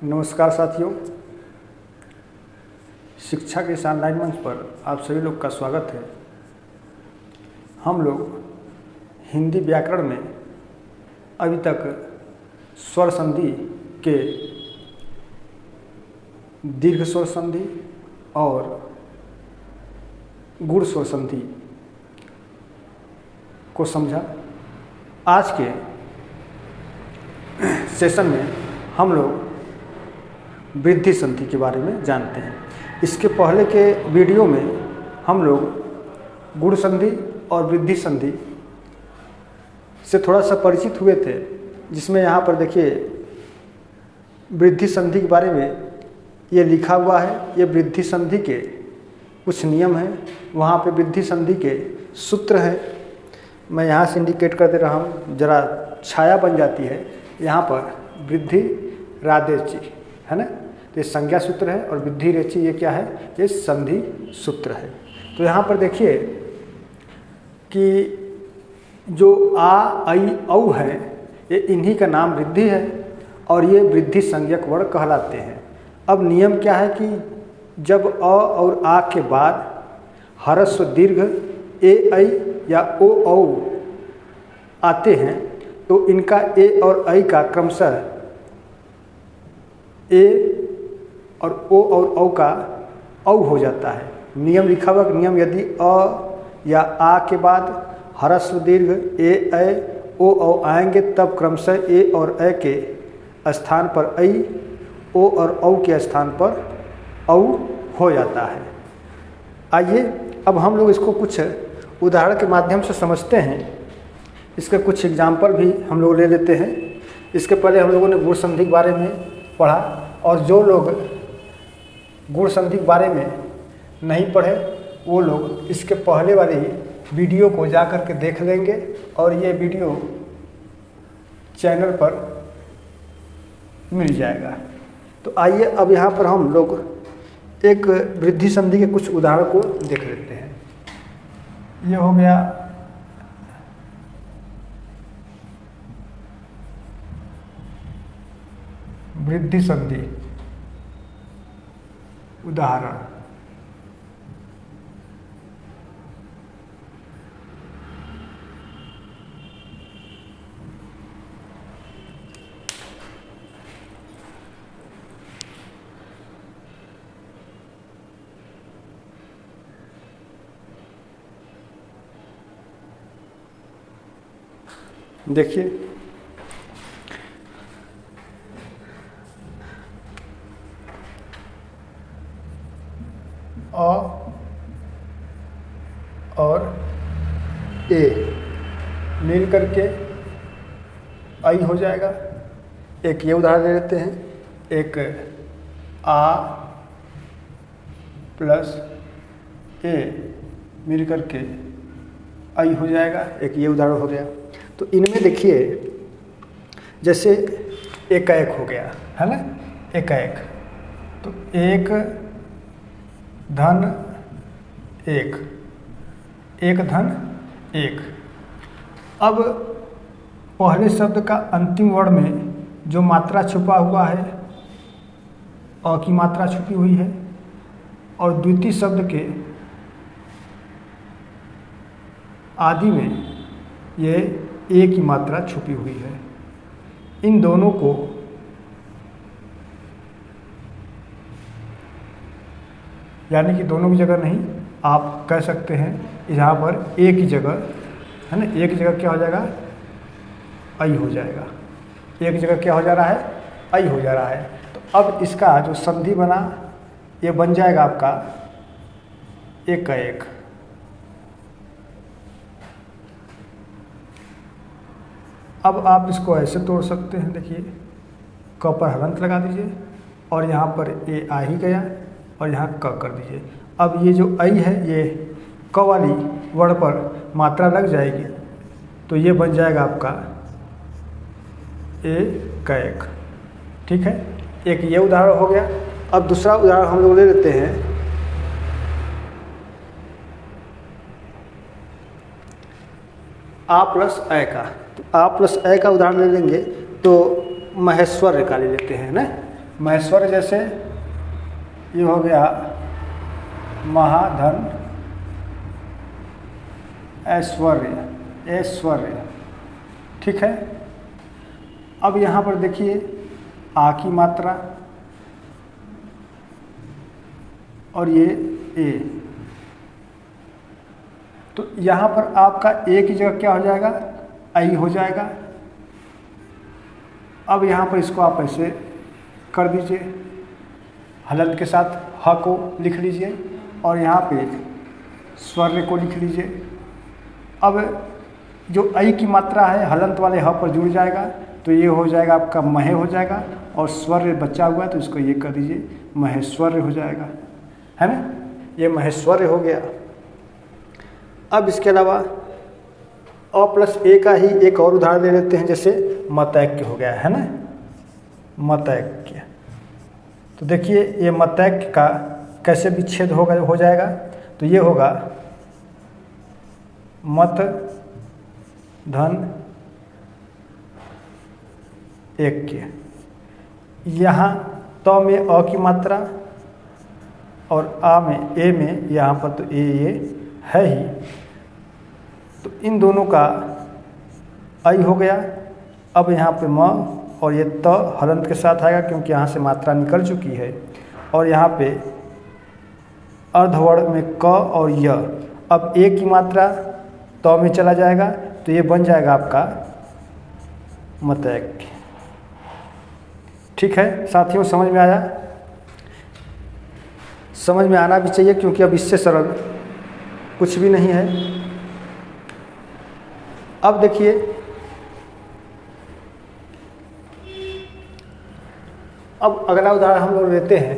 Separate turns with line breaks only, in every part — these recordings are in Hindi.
नमस्कार साथियों, शिक्षा के इस ऑनलाइन मंच पर आप सभी लोग का स्वागत है। हम लोग हिंदी व्याकरण में अभी तक स्वर संधि के दीर्घ स्वर संधि और गुण स्वर संधि को समझा। आज के सेशन में हम लोग वृद्धि संधि के बारे में जानते हैं। इसके पहले के वीडियो में हम लोग गुण संधि और वृद्धि संधि से थोड़ा सा परिचित हुए थे, जिसमें यहाँ पर देखिए वृद्धि संधि के बारे में ये लिखा हुआ है। ये वृद्धि संधि के कुछ नियम हैं, वहाँ पे वृद्धि संधि के सूत्र हैं। मैं यहाँ से इंडिकेट कर दे रहा हूँ, जरा छाया बन जाती है। यहाँ पर वृद्धि रादेची है ना, तो ये संज्ञा सूत्र है, और वृद्धि रेची ये क्या है, ये संधि सूत्र है। तो यहाँ पर देखिए कि जो आ आई औ है, ये इन्हीं का नाम वृद्धि है और ये वृद्धि संज्ञक वर्ण कहलाते हैं। अब नियम क्या है कि जब अ और आ के बाद ह्रस्व दीर्घ ए ऐ या ओ औ आते हैं, तो इनका ए और ऐ का क्रमशः ए और ओ और औ का औ हो जाता है। नियम लिखा हुआ नियम, यदि अ या आ के बाद ह्रस्व दीर्घ ए ऐ ओ औ आएंगे, तब क्रमशः ए और ऐ के स्थान पर ऐ, ओ और औ के स्थान पर औ हो जाता है। आइए अब हम लोग इसको कुछ उदाहरण के माध्यम से समझते हैं। इसके कुछ एग्जाम्पल भी हम लोग ले लेते हैं। इसके पहले हम लोगों ने गुण संधि के बारे में पढ़ा, और जो लोग गुण संधि के बारे में नहीं पढ़े वो लोग इसके पहले वाली वीडियो को जा कर के देख लेंगे, और ये वीडियो चैनल पर मिल जाएगा। तो आइए अब यहाँ पर हम लोग एक वृद्धि संधि के कुछ उदाहरण को देख लेते हैं। ये हो गया वृद्धि संधि उदाहरण। देखिए अ और ए मिल करके आई हो जाएगा। एक ये उदाहरण ले लेते हैं, एक आ प्लस ए मिल करके आई हो जाएगा। एक ये उदाहरण हो गया। तो इनमें देखिए जैसे एक हो गया है ना, एक, तो एक धन एक, एक धन एक। अब पहले शब्द का अंतिम वर्ण में जो मात्रा छुपा हुआ है, अ की मात्रा छुपी हुई है, और द्वितीय शब्द के आदि में ये ए की मात्रा छुपी हुई है। इन दोनों को यानी कि दोनों की जगह नहीं, आप कह सकते हैं यहाँ पर ए की जगह है ना, ए की जगह क्या हो जाएगा, आई हो जाएगा। ए की जगह क्या हो जा रहा है, आई हो जा रहा है। तो अब इसका जो संधि बना, ये बन जाएगा आपका एक का एक। अब आप इसको ऐसे तोड़ सकते हैं। देखिए क पर हलंत लगा दीजिए, और यहाँ पर ए आ ही गया, और यहाँ क कर दीजिए। अब ये जो ऐ है, ये क वाली वर्ण पर मात्रा लग जाएगी, तो ये बन जाएगा आपका ए का एक। ठीक है, एक ये उदाहरण हो गया। अब दूसरा उदाहरण हम लोग ले लेते हैं। आ प्लस ऐ का। तो आ प्लस ऐ का उदाहरण ले लेंगे तो महेश्वर का ले लेते हैं ना। महेश्वर जैसे ये हो गया महाधन ऐश्वर्य, ऐश्वर्य, ठीक है। अब यहाँ पर देखिए आ की मात्रा और ये ए, तो यहाँ पर आपका ए की जगह क्या हो जाएगा, आई हो जाएगा। अब यहाँ पर इसको आप ऐसे कर दीजिए, हलंत के साथ ह को लिख लीजिए और यहाँ पे स्वर्य को लिख लीजिए। अब जो आई की मात्रा है हलंत वाले ह पर जुड़ जाएगा, तो ये हो जाएगा आपका महे हो जाएगा, और स्वर्य बचा हुआ है तो इसको ये कर दीजिए महेश्वर्य हो जाएगा, है ना, ये महेश्वर्य हो गया। अब इसके अलावा अ प्लस ए का ही एक और उदाहरण ले लेते हैं, जैसे मतैक्य हो गया, है ना, मतैक्य। तो देखिए ये मतैक्य का कैसे विच्छेद होगा, हो जाएगा, तो ये होगा मत धन ऐक्य। यहाँ त में अ की मात्रा और आ में ए में, यहाँ पर तो ये है ही, तो इन दोनों का आई हो गया। अब यहाँ पे म और ये त हलंत के साथ आएगा क्योंकि यहाँ से मात्रा निकल चुकी है, और यहाँ पे अर्धवर्ण में क और य, अब ए की मात्रा त में चला जाएगा, तो ये बन जाएगा आपका मतैक्य। ठीक है साथियों, समझ में आया? समझ में आना भी चाहिए क्योंकि अब इससे सरल कुछ भी नहीं है। अब देखिए अब अगला उदाहरण हम लोग लेते हैं।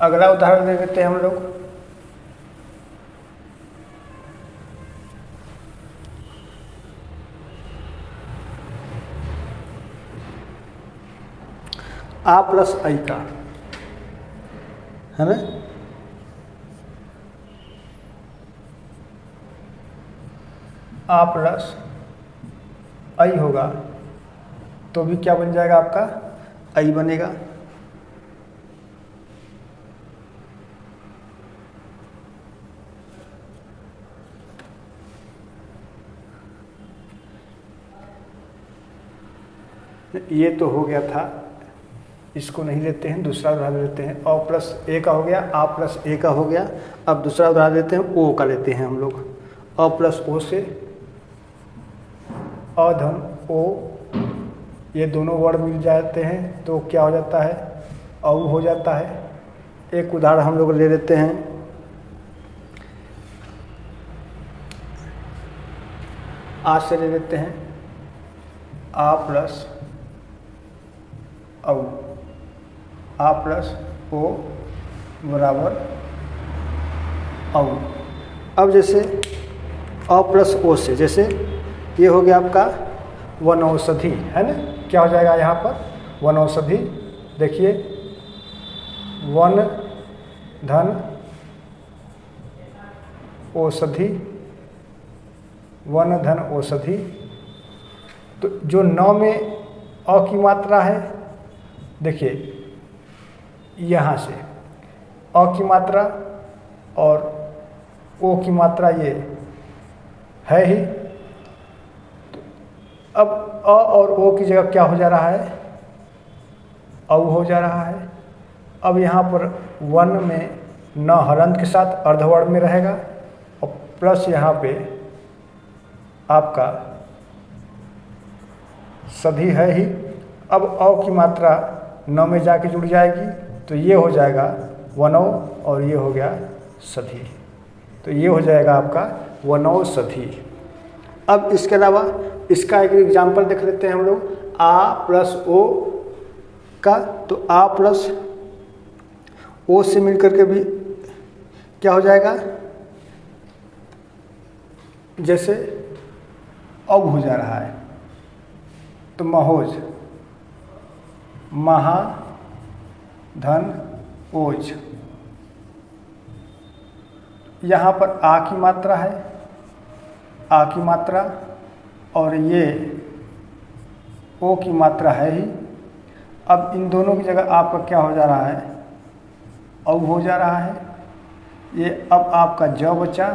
अगला उदाहरण ले लेते हैं हम लोग। आ प्लस आई का, है ना, आ प्लस आई होगा तो भी क्या बन जाएगा आपका, आई बनेगा। ये तो हो गया था, इसको नहीं लेते हैं, दूसरा उदाहरण लेते हैं। अ प्लस ए का हो गया, आ प्लस ए का हो गया। अब दूसरा उदाहरण लेते हैं, ओ का लेते हैं हम लोग। अ प्लस ओ से अ धन ओ, ये दोनों वर्ड मिल जाते हैं तो क्या हो जाता है, औ हो जाता है। एक उदाहरण हम लोग ले लेते हैं। आ से ले लेते हैं, आ प्लस औ, आ प्लस ओ बराबर औ। अब जैसे अ प्लस ओ से, जैसे ये हो गया आपका वनौषधि, है ना, क्या हो जाएगा यहाँ पर वनौषधि। देखिए वन धन औषधि, वन धन औषधि। तो जो 9 में अ की मात्रा है, देखिए यहाँ से अ की मात्रा और ओ की मात्रा ये है ही, तो अब अ और ओ की जगह क्या हो जा रहा है, औ हो जा रहा है। अब यहाँ पर वन में न हलंत के साथ अर्धवर्ण में रहेगा और प्लस यहाँ पे आपका सधी है ही। अब औ की मात्रा न में जाके जुड़ जाएगी तो ये हो जाएगा वनौ और ये हो गया सधी, तो ये हो जाएगा आपका वनौ सधी। अब इसके अलावा इसका एक एग्जाम्पल देख लेते हैं हम लोग। आ प्लस ओ का, तो आ प्लस ओ से मिलकर के भी क्या हो जाएगा, जैसे अब हो जा रहा है, तो महोज, महा धन ओज। यहाँ पर आ की मात्रा है, आ की मात्रा और ये ओ की मात्रा है ही। अब इन दोनों की जगह आपका क्या हो जा रहा है, औ हो जा रहा है। ये अब आपका ज बचा,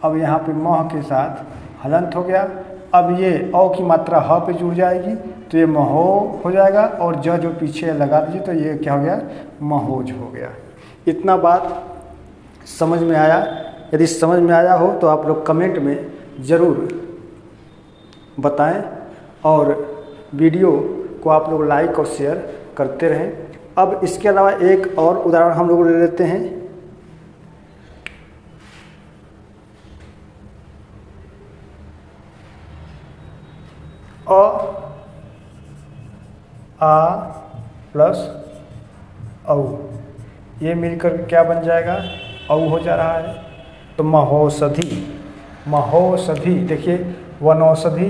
अब यहाँ पे मह के साथ हलंत हो गया। अब ये औ की मात्रा ह पे जुड़ जाएगी तो ये महो हो जाएगा, और ज जो पीछे लगा दीजिए तो ये क्या हो गया, महोज हो गया। इतना बात समझ में आया? यदि समझ में आया हो तो आप लोग कमेंट में ज़रूर बताएं, और वीडियो को आप लोग लाइक और शेयर करते रहें। अब इसके अलावा एक और उदाहरण हम लोग ले लेते हैं। अ आ प्लस औ, ये मिलकर क्या बन जाएगा, औ हो जा रहा है। तो महौषधि, महौषधि देखिए, वनौषधि,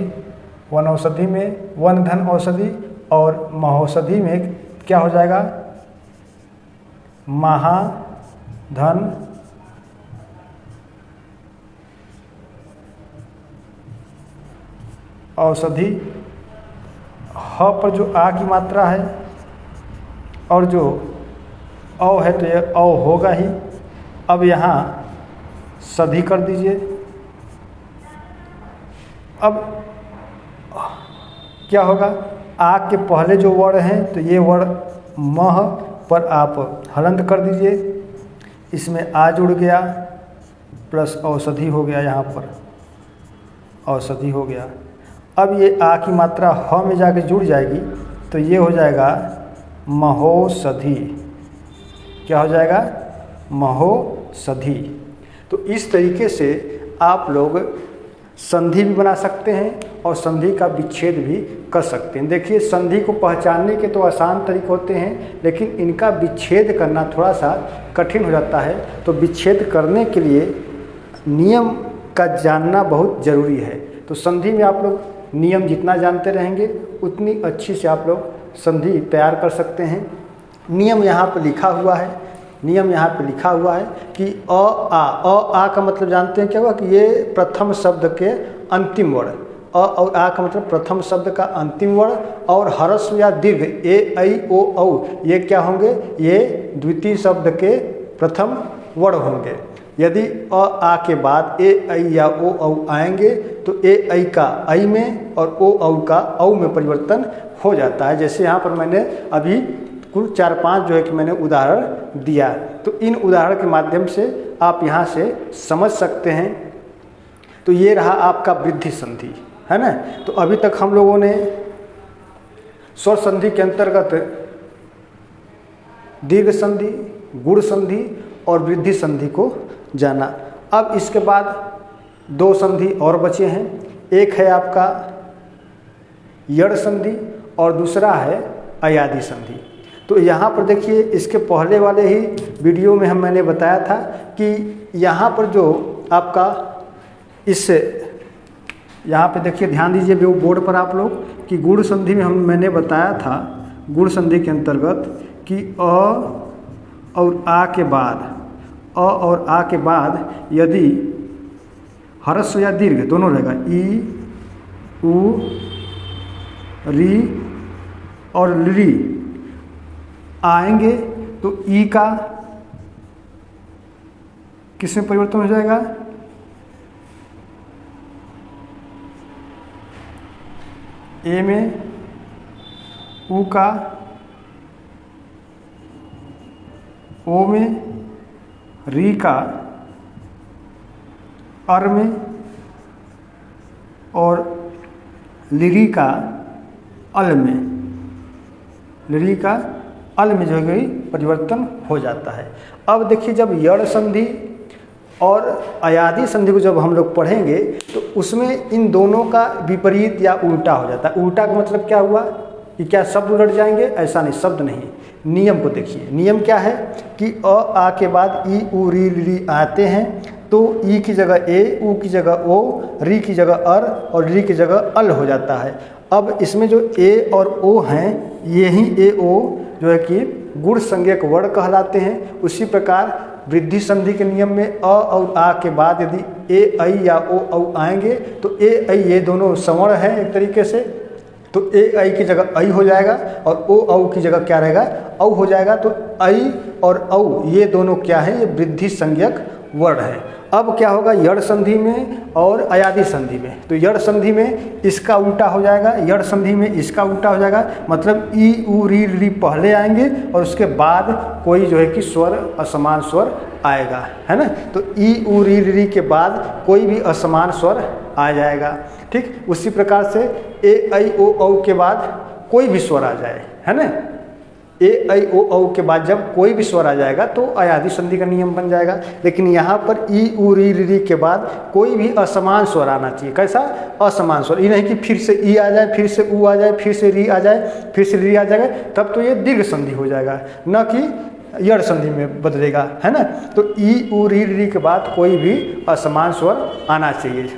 वनौषधि में वन धन औषधि, और महौषधि में क्या हो जाएगा, महाधन औषधि। ह पर जो आ की मात्रा है और जो औ है तो ये औ होगा ही। अब यहाँ सधि कर दीजिए। अब क्या होगा, आ के पहले जो वर्ण हैं तो ये वर्ण मह पर आप हलंत कर दीजिए, इसमें आ जुड़ गया प्लस औषधि हो गया, यहाँ पर औषधि हो गया। अब ये आ की मात्रा ह में जाके जुड़ जाएगी तो ये हो जाएगा महोषधि। क्या हो जाएगा, महोषधि। तो इस तरीके से आप लोग संधि भी बना सकते हैं और संधि का विच्छेद भी कर सकते हैं। देखिए, संधि को पहचानने के तो आसान तरीके होते हैं, लेकिन इनका विच्छेद करना थोड़ा सा कठिन हो जाता है। तो विच्छेद करने के लिए नियम का जानना बहुत ज़रूरी है। तो संधि में आप लोग नियम जितना जानते रहेंगे उतनी अच्छी से आप लोग संधि तैयार कर सकते हैं। नियम यहाँ पर लिखा हुआ है, नियम यहाँ पे लिखा हुआ है कि अ आ का मतलब जानते हैं क्या हुआ, कि ये प्रथम शब्द के अंतिम वर्ण। अ और आ का मतलब प्रथम शब्द का अंतिम वर्ण, और ह्रस्व या दीर्घ ए ऐ ओ औ ये क्या होंगे, ये द्वितीय शब्द के प्रथम वर्ण होंगे। यदि अ आ के बाद ए ऐ या ओ औ आएंगे तो ए ऐ का ऐ में और ओ औ का औ में परिवर्तन हो जाता है। जैसे यहाँ पर मैंने अभी कुल 4-5 जो है कि मैंने उदाहरण दिया, तो इन उदाहरण के माध्यम से आप यहाँ से समझ सकते हैं। तो ये रहा आपका वृद्धि संधि, है ना। तो अभी तक हम लोगों ने स्वर संधि के अंतर्गत दीर्घ संधि, गुण संधि और वृद्धि संधि को जाना। अब इसके बाद 2 संधि और बचे हैं। एक है आपका यड़ संधि और दूसरा है अयादि संधि। तो यहाँ पर देखिए, इसके पहले वाले ही वीडियो में मैंने बताया था कि यहाँ पर जो आपका इस यहाँ पे देखिए, ध्यान दीजिए वो बोर्ड पर आप लोग, कि गुण संधि में मैंने बताया था, गुण संधि के अंतर्गत कि अ और आ के बाद, अ और आ के बाद यदि ह्रस्व या दीर्घ दोनों रहेगा, ई उ री और ली आएंगे तो ई का किस में परिवर्तन हो जाएगा, ए में, उ का ओ में, री का अर में, और लिरी का अल में, लिरी का अल में जो है परिवर्तन हो जाता है। अब देखिए, जब यड़ संधि और अयादि संधि को जब हम लोग पढ़ेंगे तो उसमें इन दोनों का विपरीत या उल्टा हो जाता है। उल्टा का मतलब क्या हुआ कि क्या शब्द उलट जाएंगे, ऐसा नहीं, शब्द नहीं। नियम को देखिए, नियम क्या है कि अ आ के बाद ई उ री ली आते हैं तो ई की जगह ए, उ की जगह ओ, री की जगह अर और री की जगह अल हो जाता है। अब इसमें जो ए और ओ हैं, यही ए ओ जो है कि गुण संज्ञक वर्ण कहलाते हैं। उसी प्रकार वृद्धि संधि के नियम में अ और आ के बाद यदि ए ऐ या ओ औ आएंगे तो ए ऐ ये दोनों स्वर्ण हैं एक तरीके से, तो ए ऐ की जगह ऐ हो जाएगा और ओ औ की जगह क्या रहेगा, औ हो जाएगा। तो ऐ और औ ये दोनों क्या है, ये वृद्धि संज्ञक वर्ण है। अब क्या होगा यड़ संधि में और अयादि संधि में, तो यड़ संधि में इसका उल्टा हो जाएगा, यड़ संधि में इसका उल्टा हो जाएगा, मतलब ई उ री पहले आएंगे और उसके बाद कोई जो है कि स्वर असमान स्वर आएगा, है ना। तो ई उ री के बाद कोई भी असमान स्वर आ जाएगा, ठीक। उसी प्रकार से ए ऐ ओ औ के बाद कोई भी स्वर आ जाए, है ना। ए ऐ ओ औ के बाद जब कोई भी स्वर आ जाएगा तो अयादि संधि का नियम बन जाएगा। लेकिन यहाँ पर ई उ री के बाद कोई भी असमान स्वर आना चाहिए। कैसा असमान स्वर, ये नहीं कि फिर से ई आ जाए, फिर से उ आ जाए, फिर से री आ जाए, फिर से री आ जाएगा, तब तो ये दीर्घ संधि हो जाएगा, न कि यड़ संधि में बदलेगा, है ना। तो ई उ री के बाद कोई भी असमान स्वर आना चाहिए,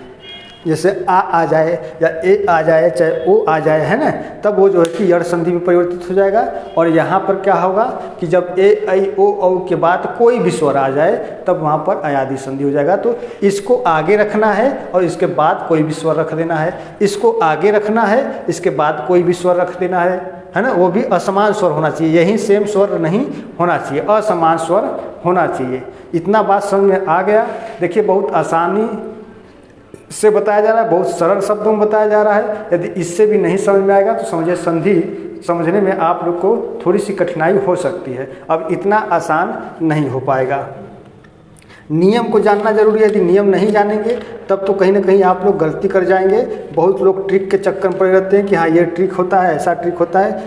जैसे आ जाए या ए आ जाए चाहे ओ आ जाए, है ना, तब वो जो है कि यड़ संधि में परिवर्तित हो जाएगा। और यहाँ पर क्या होगा कि जब ए ऐ ओ औ के बाद कोई भी स्वर आ जाए तब वहाँ पर अयादि संधि हो जाएगा। तो इसको आगे रखना है और इसके बाद कोई भी स्वर रख देना है, इसको आगे रखना है, इसके बाद कोई भी स्वर रख देना है ना। वो भी असमान स्वर होना चाहिए, यही सेम स्वर नहीं होना चाहिए, असमान स्वर होना चाहिए। इतना बात समझ में आ गया। देखिए बहुत आसानी से बताया जा रहा है, बहुत सरल शब्दों में बताया जा रहा है। यदि इससे भी नहीं समझ में आएगा तो समझिए संधि समझने में आप लोग को थोड़ी सी कठिनाई हो सकती है, अब इतना आसान नहीं हो पाएगा। नियम को जानना जरूरी है, यदि नियम नहीं जानेंगे तब तो कहीं ना कहीं आप लोग गलती कर जाएंगे। बहुत लोग ट्रिक के चक्कर में पड़े रहते हैं कि हाँ ये ट्रिक होता है, ऐसा ट्रिक होता है,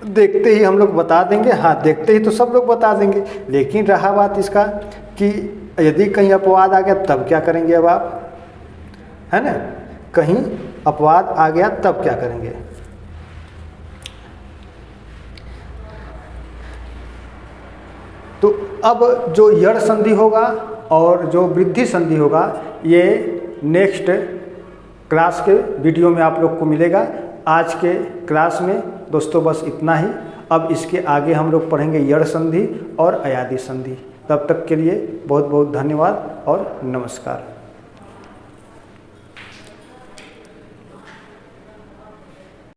देखते ही हम लोग बता देंगे, हाँ देखते ही तो सब लोग बता देंगे। लेकिन रहा बात इसका कि यदि कहीं अपवाद आ गया तब क्या करेंगे, अब आप, है ना, कहीं अपवाद आ गया तब क्या करेंगे। तो अब जो यड़ संधि होगा और जो वृद्धि संधि होगा ये नेक्स्ट क्लास के वीडियो में आप लोग को मिलेगा। आज के क्लास में दोस्तों बस इतना ही। अब इसके आगे हम लोग पढ़ेंगे यड़ संधि और अयादि संधि। तब तक के लिए बहुत बहुत धन्यवाद और नमस्कार।